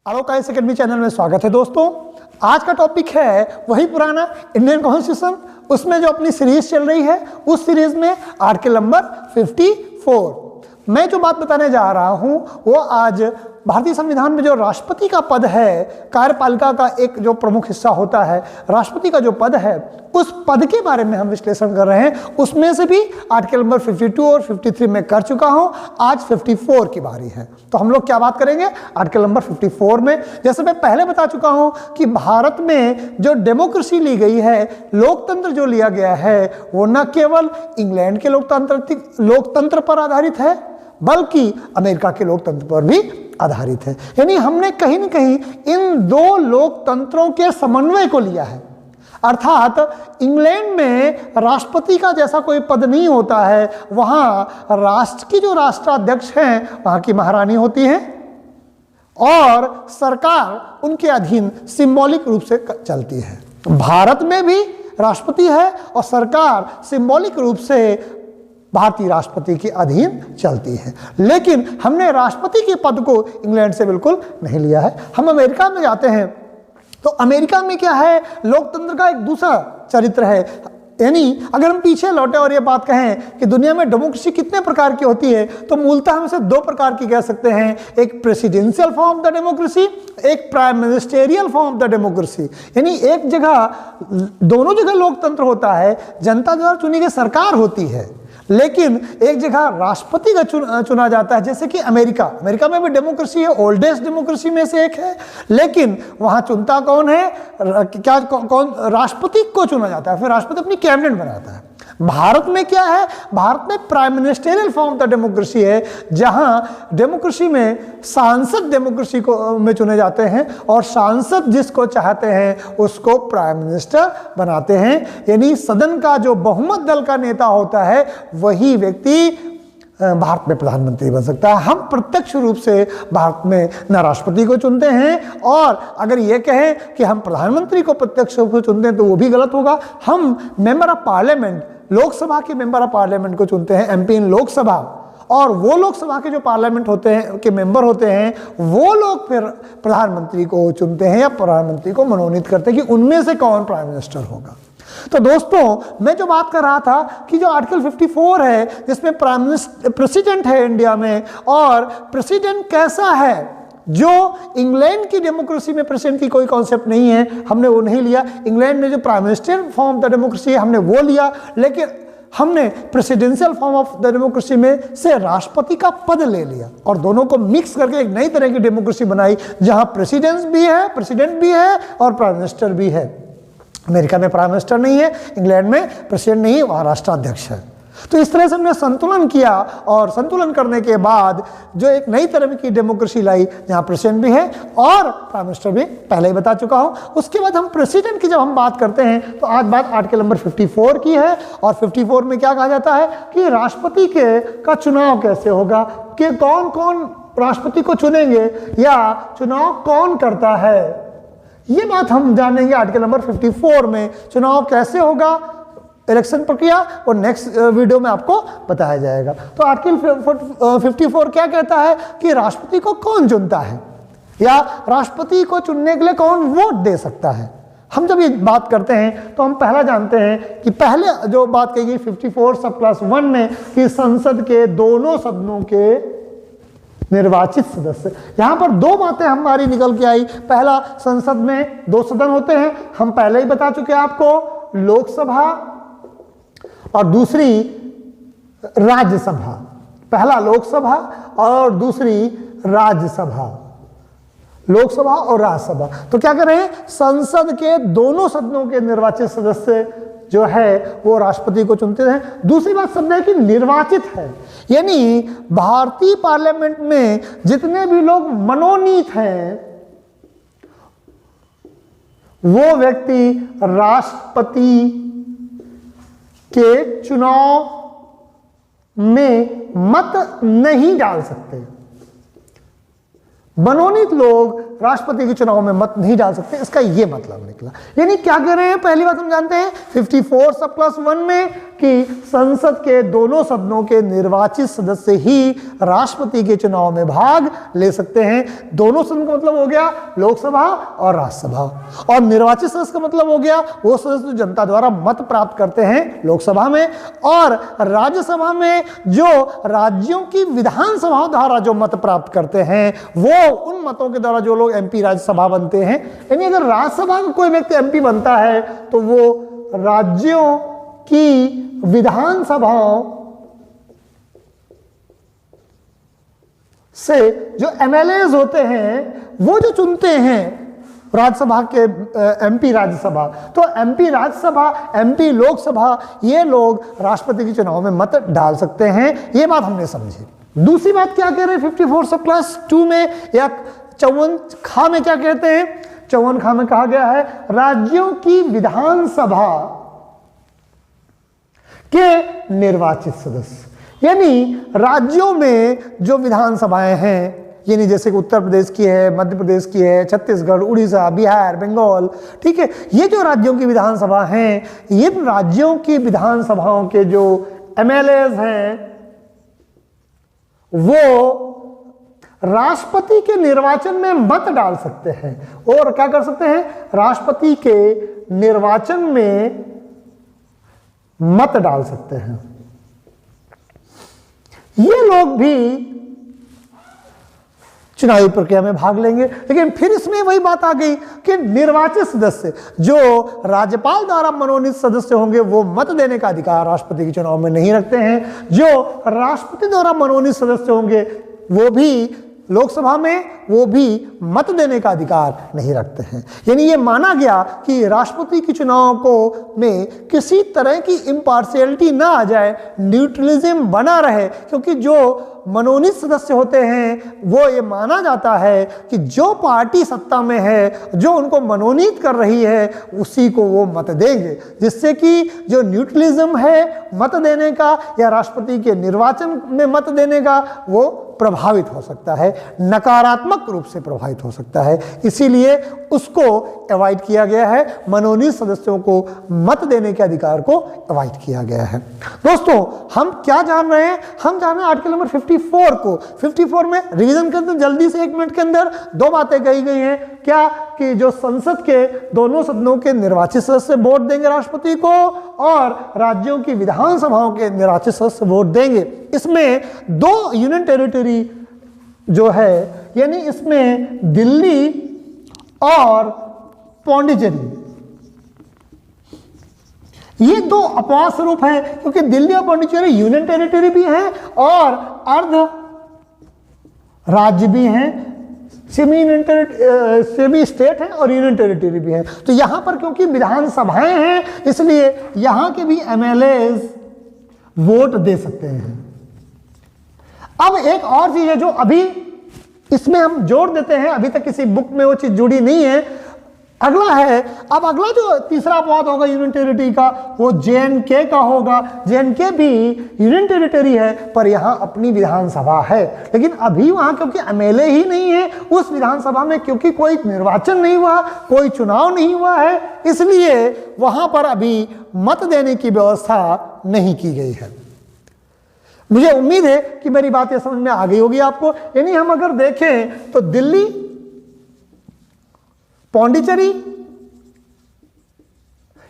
आलोकाइस academy channel में स्वागत है दोस्तों। आज का टॉपिक है वही पुराना इंडियन कॉन्स्टिट्यूशन। उसमें जो अपनी सीरीज चल रही है उस सीरीज में आर्टिकल नंबर 54। मैं जो बात बताने जा रहा हूं वो आज भारतीय संविधान में जो राष्ट्रपति का पद है, कार्यपालिका का एक जो प्रमुख हिस्सा होता है, राष्ट्रपति का जो पद है उस पद के बारे में हम विश्लेषण कर रहे हैं। उसमें से भी आर्टिकल नंबर 52 और 53 में कर चुका हूं, आज 54 की बारी है। तो हम लोग क्या बात करेंगे आर्टिकल नंबर 54 में। जैसे मैं पहले बता चुका हूं कि भारत में जो डेमोक्रेसी ली गई है, लोकतंत्र जो लिया गया है, वो न केवल इंग्लैंड के लोकतंत्र पर आधारित है बल्कि अमेरिका के लोकतंत्र पर भी आधारित है। यानी हमने कहीं न कहीं इन दो लोकतंत्रों के समन्वय को लिया है। अर्थात इंग्लैंड में राष्ट्रपति का जैसा कोई पद नहीं होता है, वहां राष्ट्र की जो राष्ट्राध्यक्ष हैं वहां की महारानी होती हैं और सरकार उनके अधीन सिंबॉलिक रूप से चलती है। भारत में भी राष्ट्रपति है और सरकार सिंबॉलिक रूप से भारतीय राष्ट्रपति के अधीन चलती है। लेकिन हमने राष्ट्रपति के पद को इंग्लैंड से बिल्कुल नहीं लिया है। हम अमेरिका में जाते हैं तो अमेरिका में क्या है, लोकतंत्र का एक दूसरा चरित्र है। यानी अगर हम पीछे लौटे और ये बात कहें कि दुनिया में डेमोक्रेसी कितने प्रकार की होती है, तो मूलतः हम इसे दो प्रकार की कह सकते हैं। एक presidential form of the democracy, एक prime ministerial form of the democracy. यानी एक जगह, दोनों जगह लोकतंत्र होता है, जनता द्वारा चुनी गई सरकार होती है, लेकिन एक जगह राष्ट्रपति का चुना जाता है। जैसे कि अमेरिका में भी डेमोक्रेसी है, ओल्डेस्ट डेमोक्रेसी में से एक है, लेकिन वहां चुनता कौन है, कौन राष्ट्रपति को चुना जाता है, फिर राष्ट्रपति अपनी कैबिनेट बनाता है। भारत में क्या है, भारत में prime ministerial form of the democracy है, जहां डेमोक्रेसी में सांसद डेमोक्रेसी को में चुने जाते हैं और सांसद जिसको चाहते हैं उसको प्राइम मिनिस्टर बनाते हैं। यानी सदन का जो बहुमत दल का नेता होता है वही व्यक्ति भारत में प्रधानमंत्री बन सकता है। हम प्रत्यक्ष रूप से भारत में न राष्ट्रपति को चुनते हैं, और अगर ये कहें कि हम प्रधानमंत्री को प्रत्यक्ष रूप से चुनते हैं तो वो भी गलत होगा। हम मेंबर ऑफ पार्लियामेंट, लोकसभा के मेंबर ऑफ पार्लियामेंट को चुनते हैं, एमपी इन लोकसभा, और वो लोकसभा के जो पार्लियामेंट होते हैं के मेंबर होते हैं वो लोग फिर प्रधानमंत्री को चुनते हैं या प्रधानमंत्री को मनोनीत करते हैं कि उनमें से कौन प्राइम मिनिस्टर होगा। तो दोस्तों मैं जो बात कर रहा था कि जो आर्टिकल 54 है जिसमें प्राइम मिनिस्टर प्रेसिडेंट है इंडिया में, और प्रेसिडेंट कैसा है, जो इंग्लैंड की डेमोक्रेसी में प्रेसिडेंट की कोई कॉन्सेप्ट नहीं है, हमने वो नहीं लिया। इंग्लैंड में जो prime minister form of the democracy है हमने वो लिया, लेकिन हमने presidential form of the democracy में से राष्ट्रपति का पद ले लिया और दोनों को मिक्स करके एक नई तरह की डेमोक्रेसी बनाई, जहां प्रेसिडेंट भी है और प्राइम मिनिस्टर भी है। अमेरिका में प्राइम मिनिस्टर नहीं है, इंग्लैंड में प्रेसिडेंट नहीं है, वहां राष्ट्राध्यक्ष है। तो इस तरह से हमने संतुलन किया, और संतुलन करने के बाद जो एक नई तरह की डेमोक्रेसी लाई जहां प्रेसिडेंट भी है और प्राइम मिनिस्टर भी, पहले ही बता चुका हूं। उसके बाद हम प्रेसिडेंट की जब हम बात करते हैं तो आज बात आर्टिकल नंबर 54 की है, और 54 में क्या कहा जाता है कि राष्ट्रपति का चुनाव कैसे होगा, कि कौन कौन राष्ट्रपति को चुनेंगे या चुनाव कौन करता है, ये बात हम जानेंगे आर्टिकल नंबर 54 में। चुनाव कैसे होगा, इलेक्शन प्रक्रिया, और नेक्स्ट वीडियो में आपको बताया जाएगा। तो आर्टिकल 54 क्या कहता है कि राष्ट्रपति को कौन चुनता है या राष्ट्रपति को चुनने के लिए कौन वोट दे सकता है। हम जब ये बात करते हैं तो हम पहला जानते हैं कि पहले जो बात कही गई 54 सब क्लास 1 में कि संसद के दोनों सदनों के निर्वाचित सदस्य, यहां पर दो बातें हमारी निकल के आई। पहला, संसद में दो सदन होते हैं, हम पहले ही बता चुके हैं आपको, लोकसभा और दूसरी राज्यसभा। पहला लोकसभा और दूसरी राज्यसभा, लोकसभा और राज्यसभा। तो क्या कर रहे हैं, संसद के दोनों सदनों के निर्वाचित सदस्य जो है वो राष्ट्रपति को चुनते हैं। दूसरी बात समझना है कि निर्वाचित है, यानी भारतीय पार्लियामेंट में जितने भी लोग मनोनीत हैं वो व्यक्ति राष्ट्रपति के चुनाव में मत नहीं डाल सकते। मनोनीत लोग राष्ट्रपति के चुनाव में मत नहीं डाल सकते, इसका ये मतलब निकला। यानी क्या कह रहे हैं, पहली बात हम जानते हैं 54 सब प्लस 1 में कि संसद के दोनों सदनों के निर्वाचित सदस्य ही राष्ट्रपति के चुनाव में भाग ले सकते हैं। दोनों सदन का मतलब हो गया लोकसभा और राज्यसभा, और निर्वाचित सदस्य का मतलब हो गया वो सदस्य जो जनता द्वारा मत प्राप्त करते हैं लोकसभा में, और राज्यसभा में जो राज्यों की विधानसभा द्वारा जो मत प्राप्त करते हैं वो उन मतों के द्वारा जो लोग एमपी राज्यसभा बनते हैं। यानी अगर राज्यसभा का कोई व्यक्ति एमपी बनता है तो वो राज्यों की विधानसभाओं से जो एमएलएज होते हैं वो जो चुनते हैं राज्यसभा के एमपी राज्यसभा, तो एमपी राज्यसभा, एमपी लोकसभा, ये लोग राष्ट्रपति के चुनाव में मत डाल सकते हैं। ये बात हमने समझी। दूसरी बात क्या कह रहे हैं 54 सब प्लस 2 में या 54 खा में क्या कहते हैं, 54 खा में कहा गया है राज्यों की विधानसभा के निर्वाचित सदस्य। यानी राज्यों में जो विधानसभाएं हैं, यानी जैसे कि उत्तर प्रदेश की है, मध्य प्रदेश की है, छत्तीसगढ़, उड़ीसा, बिहार, बंगाल, ठीक है, ये जो राज्यों की विधानसभा हैं, ये राज्यों की विधानसभाओं के जो एमएलएज हैं वो राष्ट्रपति के निर्वाचन में मत डाल सकते हैं। और क्या कर सकते हैं, राष्ट्रपति के निर्वाचन में मत डाल सकते हैं। ये लोग भी चुनावी प्रक्रिया में भाग लेंगे। लेकिन फिर इसमें वही बात आ गई कि निर्वाचित सदस्य जो राज्यपाल द्वारा मनोनीत सदस्य होंगे वो मत देने का अधिकार राष्ट्रपति के चुनाव में नहीं रखते हैं। जो राष्ट्रपति द्वारा मनोनीत सदस्य होंगे वो भी लोकसभा में वो भी मत देने का अधिकार नहीं रखते हैं। यानी ये माना गया कि राष्ट्रपति के चुनाव को में किसी तरह की इम्पार्शियलिटी ना आ जाए, न्यूट्रलिज्म बना रहे, क्योंकि जो मनोनीत सदस्य होते हैं वो ये माना जाता है कि जो पार्टी सत्ता में है, जो उनको मनोनीत कर रही है, उसी को वो मत देंगे, जिससे कि जो न्यूट्रलिज्म है मत देने का या राष्ट्रपति के निर्वाचन में मत देने का वो प्रभावित हो सकता है, नकारात्मक रूप से प्रभावित हो सकता है। इसीलिए उसको अवॉइड किया गया है, मनोनीत सदस्यों को मत देने के अधिकार को अवॉइड किया गया है। दोस्तों हम क्या जान रहे हैं, हम जान रहे हैं आर्टिकल नंबर 54 को। 54 में रिवीजन करते हैं जल्दी से, 1 मिनट के अंदर। 2 बातें कही गई हैं, क्या कि जो संसद के दोनों सदनों के निर्वाचित सदस्य वोट देंगे राष्ट्रपति को, और राज्यों की विधानसभाओं के निर्वाचित सदस्य वोट देंगे। इसमें 2 यूनियन टेरिटरी जो है, यानी इसमें दिल्ली और पौंडीचेरी, ये 2 अपवाद स्वरूप है, क्योंकि दिल्ली और पौंडीचेरी यूनियन टेरिटरी भी है और अर्ध राज्य भी हैं, सेमी स्टेट है और यूनियन टेरिटरी भी है। तो यहां पर क्योंकि विधानसभाएं हैं, इसलिए यहां के भी एमएलएज वोट दे सकते हैं। अब एक और चीज है जो अभी इसमें हम जोड़ देते हैं, अभी तक किसी बुक में वो चीज जुड़ी नहीं है, अगला है। अब अगला जो तीसरा अपवाद होगा यूनियन टेरिटरी का, वो जेएनके का होगा। जेएनके भी यूनियन टेरिटरी है, पर यहां अपनी विधानसभा है, लेकिन अभी वहां क्योंकि एमएलए ही नहीं है उस विधानसभा में, क्योंकि कोई निर्वाचन नहीं हुआ, कोई चुनाव नहीं हुआ है, इसलिए वहां पर अभी मत देने की व्यवस्था नहीं की गई है। मुझे उम्मीद है कि मेरी बात यह समझ में आ गई होगी आपको। यानी हम अगर देखें तो दिल्ली, पौंडीचेरी,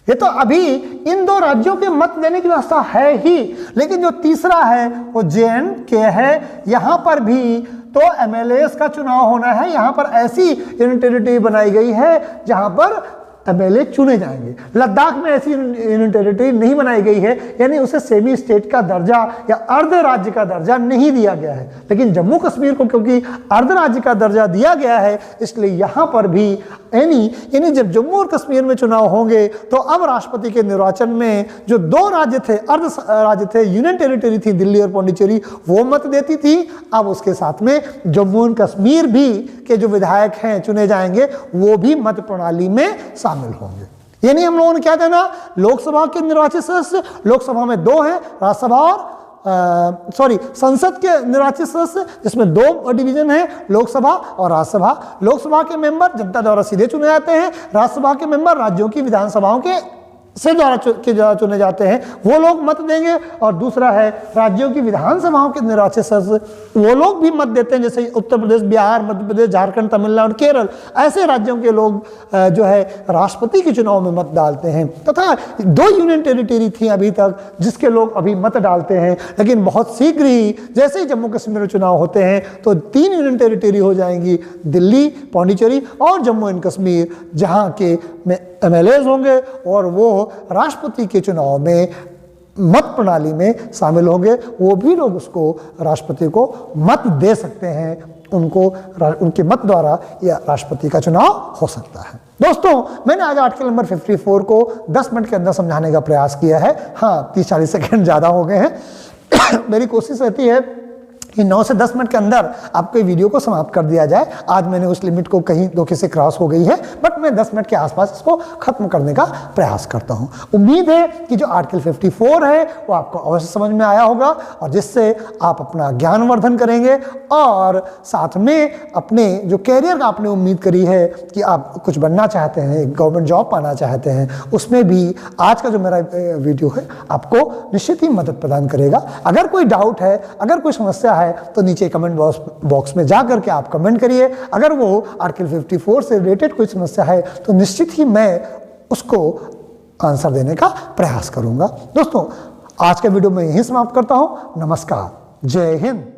ये तो अभी इन 2 राज्यों के मत देने की व्यवस्था है ही, लेकिन जो तीसरा है वो जेएनके है। यहां पर भी तो एमएलएस का चुनाव होना है, यहां पर ऐसी यूनियन टेरिटरी बनाई गई है जहां पर एमएलए चुने जाएंगे। लद्दाख में ऐसी यूनियन टेरिटरी नहीं बनाई गई है, यानी उसे सेमी स्टेट का दर्जा या अर्ध राज्य का दर्जा नहीं दिया गया है। लेकिन जम्मू कश्मीर को क्योंकि अर्ध राज्य का दर्जा दिया गया है, इसलिए यहां पर भी यानी जब जम्मू और कश्मीर में चुनाव होंगे तो अब राष्ट्रपति के निर्वाचन में जो 2 राज्य थे, अर्ध राज्य थे, यूनियन टेरिटरी थी दिल्ली और पौंडीचेरी, वो मत देती थी। अब उसके साथ में जम्मू और कश्मीर भी के जो विधायक हैं चुने जाएंगे, वो भी मत प्रणाली में शामिल होंगे। यानी हम लोगों ने क्या कहना, लोकसभा के निर्वाचित सदस्य, लोकसभा में 2 हैं, राज्यसभा और संसद के निर्वाचित सदस्य, जिसमें 2 डिवीजन है, लोकसभा और राज्यसभा। लोकसभा के मेंबर जनता द्वारा सीधे चुने जाते हैं, राज्यसभा के मेंबर राज्यों की विधानसभाओं के द्वारा चुने जाते हैं, वो लोग मत देंगे। और दूसरा है राज्यों की विधानसभाओं के निर्वाचित सदस्य, वो लोग भी मत देते हैं, जैसे उत्तर प्रदेश, बिहार, मध्य प्रदेश, झारखंड, तमिलनाडु, केरल, ऐसे राज्यों के लोग जो है राष्ट्रपति के चुनाव में मत डालते हैं। तथा 2 यूनियन टेरिटरी थी अभी तक जिसके लोग अभी मत डालते हैं, लेकिन बहुत शीघ्र ही जैसे ही जम्मू कश्मीर में चुनाव होते हैं तो 3 यूनियन टेरिटरी हो जाएंगी, दिल्ली, पौंडीचेरी और जम्मू एंड कश्मीर, जहाँ के MLAs होंगे और वो राष्ट्रपति के चुनाव में मत प्रणाली में शामिल होंगे। वो भी लोग उसको राष्ट्रपति को मत दे सकते हैं, उनके मत द्वारा यह राष्ट्रपति का चुनाव हो सकता है। दोस्तों, मैंने आज आर्टिकल नंबर 54 को 10 मिनट के अंदर समझाने का प्रयास किया है। हाँ, 30-40 सेकंड ज़्यादा हो गए हैं। मेरी कोशिश रहती है कि 9 से 10 मिनट के अंदर आपके वीडियो को समाप्त कर दिया जाए। आज मैंने उस लिमिट को कहीं धोखे से क्रॉस हो गई है, बट मैं 10 मिनट के आसपास इसको खत्म करने का प्रयास करता हूं। उम्मीद है कि जो आर्टिकल 54 है वो आपको अवश्य समझ में आया होगा और जिससे आप अपना ज्ञानवर्धन करेंगे और साथ में अपने जो कैरियर का आपने उम्मीद करी है कि आप कुछ बनना चाहते हैं, गवर्नमेंट जॉब पाना चाहते हैं, उसमें भी आज का जो मेरा वीडियो है आपको निश्चित ही मदद प्रदान करेगा। अगर कोई डाउट है, अगर कोई समस्या है तो नीचे कमेंट बॉक्स में जा करके आप कमेंट करिए। अगर वो आर्टिकल 54 से रिलेटेड कोई समस्या है तो निश्चित ही मैं उसको आंसर देने का प्रयास करूंगा। दोस्तों, आज का वीडियो मैं यहीं समाप्त करता हूं। नमस्कार, जय हिंद।